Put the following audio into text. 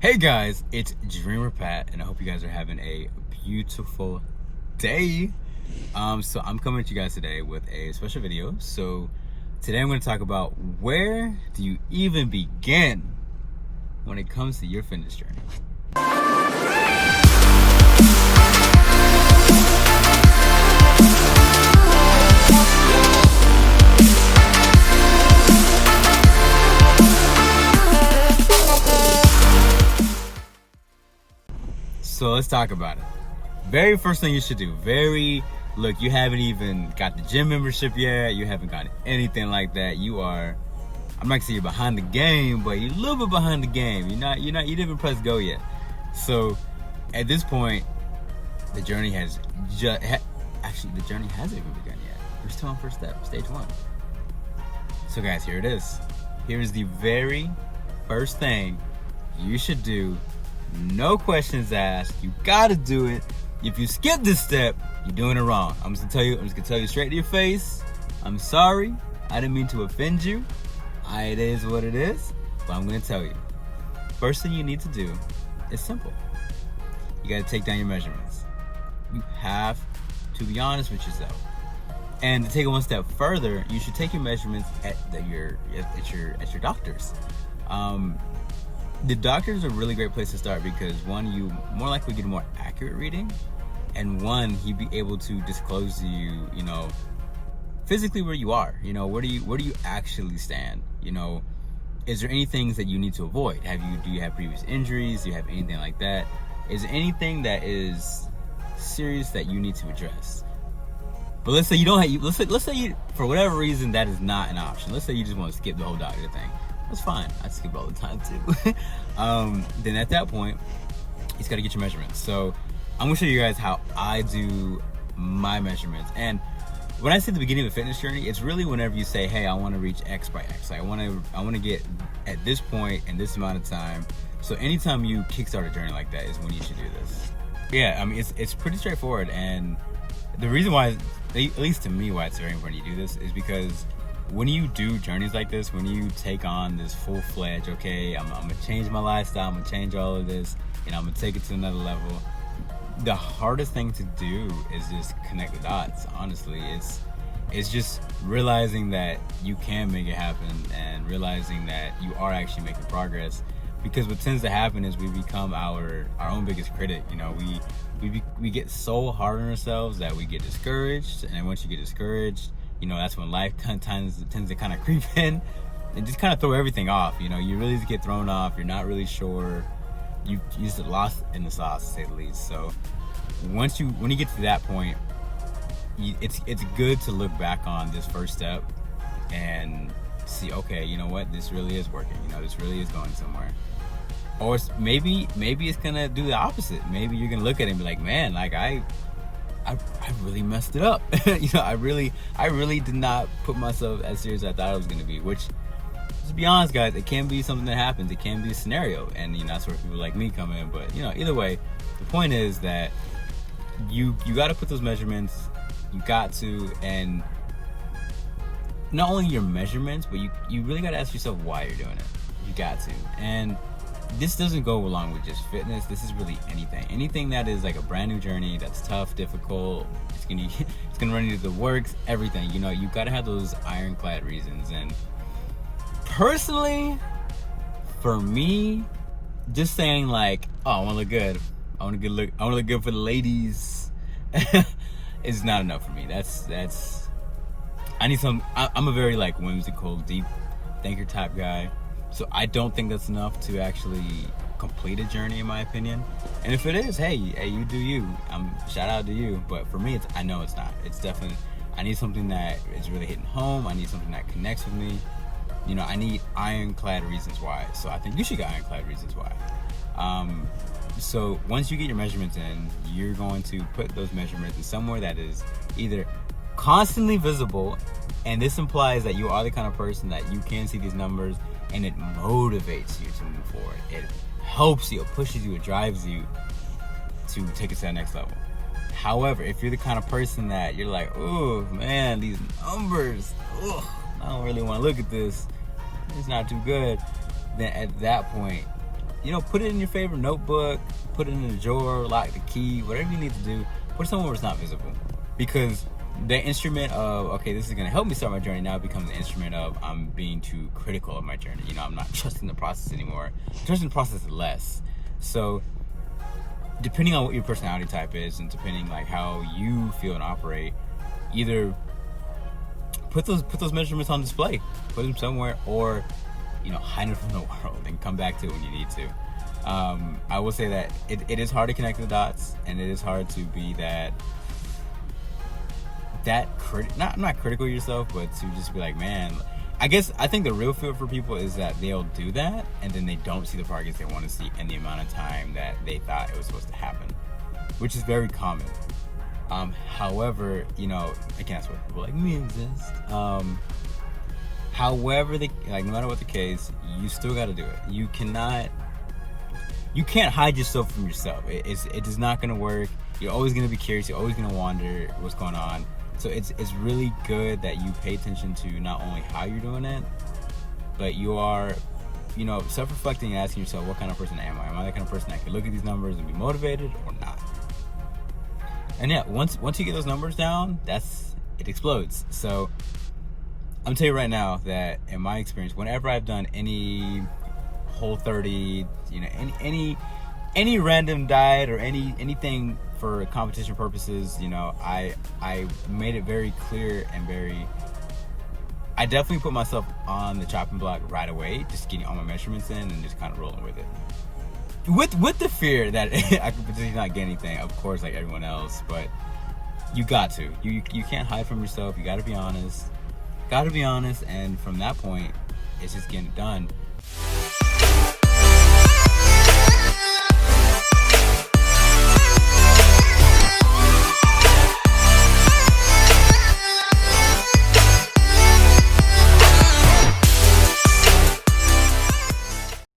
Hey guys, it's Dreamer Pat, and I hope you guys are having a beautiful day. So I'm coming to you guys today with a special video. So today I'm going to talk about where do you even begin when it comes to your fitness journey. So let's talk about it. Very first thing you should do, look, you haven't even got the gym membership yet, you haven't got anything like that. You are, I'm not gonna say you're behind the game, but you're a little bit behind the game. You didn't even press go yet. So at this point, the journey has the journey hasn't even begun yet. We're still on first step, stage 1. So guys, here it is. Here's the very first thing you should do. No questions asked. You gotta do it. If you skip this step, you're doing it wrong. I'm just gonna tell you straight to your face. I'm sorry. I didn't mean to offend you. It is what it is. But I'm gonna tell you. First thing you need to do is simple. You gotta take down your measurements. You have to be honest with yourself. And to take it one step further, you should take your measurements at your doctor's. The doctor's a really great place to start because one, you more likely get a more accurate reading, and one, he'd be able to disclose to you, physically where you are. Where do you actually stand? Is there any things that you need to avoid? Do you have previous injuries? Do you have anything like that? Is there anything that is serious that you need to address? But let's say you don't have. Let's say you, for whatever reason, that is not an option. Let's say you just want to skip the whole doctor thing. That's fine. I skip all the time too. Then at that point, you just got to get your measurements. So I'm gonna show you guys how I do my measurements. And when I say the beginning of a fitness journey, it's really whenever you say, "Hey, I want to reach X by X. I want to get at this point in this amount of time." So anytime you kickstart a journey like that is when you should do this. Yeah, I mean it's pretty straightforward. And the reason why, at least to me, why it's very important you do this is because when you do journeys like this, when you take on this full-fledged, okay, I'm gonna change my lifestyle, I'm gonna change all of this, I'm gonna take it to another level, the hardest thing to do is just connect the dots. Honestly, it's just realizing that you can make it happen and realizing that you are actually making progress. Because what tends to happen is we become our own biggest critic. We get so hard on ourselves that we get discouraged, and once you get discouraged, that's when life tends to kind of creep in and just kind of throw everything off. You really just get thrown off. You're not really sure. You just lost in the sauce, to say the least. So when you get to that point, it's good to look back on this first step and see, okay, you know what, this really is working. This really is going somewhere. Or maybe it's gonna do the opposite. Maybe you're gonna look at it and be like, man, like I really messed it up. I really did not put myself as serious as I thought it was going to be, which, to be honest, guys, it can be something that happens. It can be a scenario, and that's where people like me come in. But either way, the point is that you got to put those measurements. You got to, and not only your measurements, but you really got to ask yourself why you're doing it. You got to. And this doesn't go along with just fitness. This is really anything that is like a brand new journey that's tough, difficult. It's gonna run you to the works, everything. You gotta have those ironclad reasons. And personally, for me, just saying like, oh, I want to look good, I want to look good for the ladies, is not enough for me. That's I need some. I'm a very like whimsical, deep thinker type guy. So I don't think that's enough to actually complete a journey, in my opinion. And if it is, hey, you do you. Shout out to you. But for me, I know it's not. It's definitely, I need something that is really hitting home. I need something that connects with me. I need ironclad reasons why. So I think you should get ironclad reasons why. So once you get your measurements in, you're going to put those measurements in somewhere that is either constantly visible, and this implies that you are the kind of person that you can see these numbers and it motivates you to move forward. It helps you, it pushes you, it drives you to take it to that next level. However, if you're the kind of person that you're like, oh man, these numbers, I don't really want to look at this, it's not too good, then at that point, put it in your favorite notebook, put it in a drawer, lock the key, whatever you need to do, put it somewhere where it's not visible. Because the instrument of, okay, this is going to help me start my journey, now becomes the instrument of I'm being too critical of my journey. I'm not trusting the process anymore. Trusting the process less. So depending on what your personality type is, and depending like how you feel and operate, either put those measurements on display, put them somewhere, or hide it from the world and come back to it when you need to. I will say that it is hard to connect the dots, and it is hard to be not critical of yourself, but to just be like, man, I think the real feel for people is that they'll do that and then they don't see the progress they want to see in the amount of time that they thought it was supposed to happen, which is very common. However, again, that's where people like me exist. However, no matter what the case, you still got to do it. You can't hide yourself from yourself. It is not going to work. You're always going to be curious. You're always going to wonder what's going on. So it's really good that you pay attention to not only how you're doing it, but you are, self-reflecting and asking yourself, what kind of person am I? Am I the kind of person that can look at these numbers and be motivated or not? And yeah, once you get those numbers down, it explodes. So I'm telling you right now that in my experience, whenever I've done any Whole30, any random diet or anything for competition purposes, I made it very clear and I definitely put myself on the chopping block right away, just getting all my measurements in and just kind of rolling with it. With the fear that I could potentially not get anything, of course, like everyone else, but you got to. You can't hide from yourself. You got to be honest. And from that point, it's just getting it done.